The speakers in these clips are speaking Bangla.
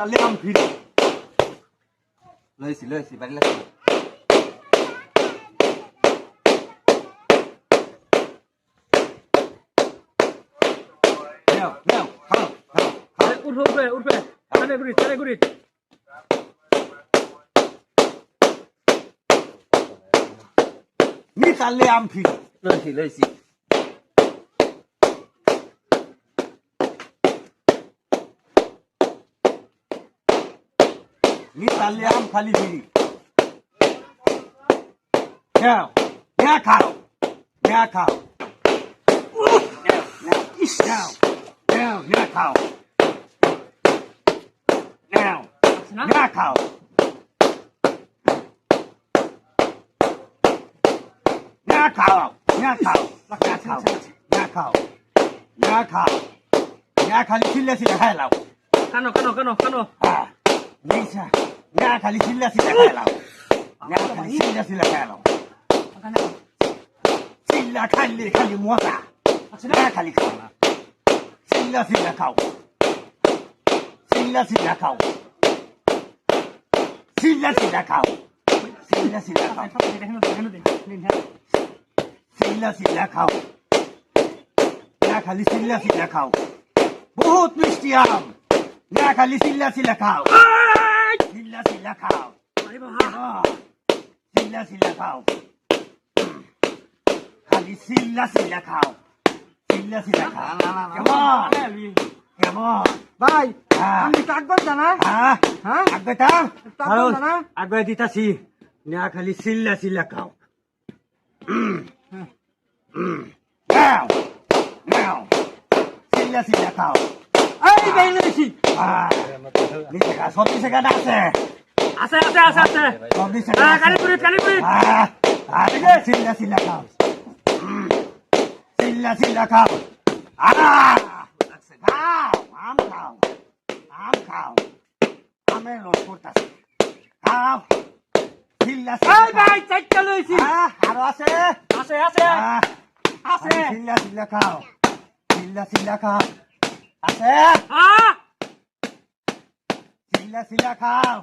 তাহলে আম ফিরি লইছি বাড়ি লাগছে নাও খাও উঠবে চালে গুড়ি নি তাহলে আম ফিরি লইছি নি তাহলে আম খালি ফিরি নাও খাও Now খাও Now খাও Now খাও Now খাও খালি চিল্লা খাই লাও কানো নিশা খালি চিল্লা খাই লাও খালি চিল্লা খাই লাও চিল্লা খালি মজা খালি খাও না চিল্লা খাও চিল্লা খাও চিল্লা খাও খাও খালি চিল্লা খাও বহুত মিষ্টি আম খালি চিল্লা খাও চিল্লা খাও চিল্লা খাও খালি চিল্লা খাও চিল্লা খাও কেমন ভাই আমি কাটবো জানা আগে দিতাছি না খালি চিল্লা খাও চিল্লা খাও এই বেইলেছি সবজি সেখানে আছে সবজি কালিপুরি চিল্লা খাও চিল্লা খাও আম খাও আমের রস করতেছে খাও চিল্লা ভাই চাইটা লইছি আরো আছে চিল্লা খাও চিল্লা খাও আছে চিল্লা খাও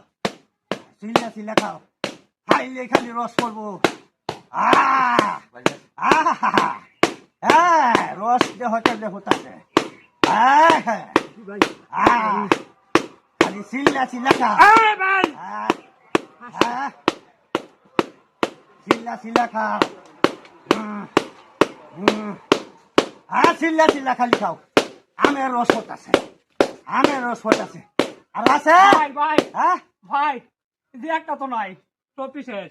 চিল্লা খাও খাইলে খালি রস করবো রস হতে হতাছে খালি চিল্লা খাও চিল্লা খাও চিল্লা খালি খাও আমের রস হতাছে আর আছে ভাই যে একটা তো নাই সব শেষ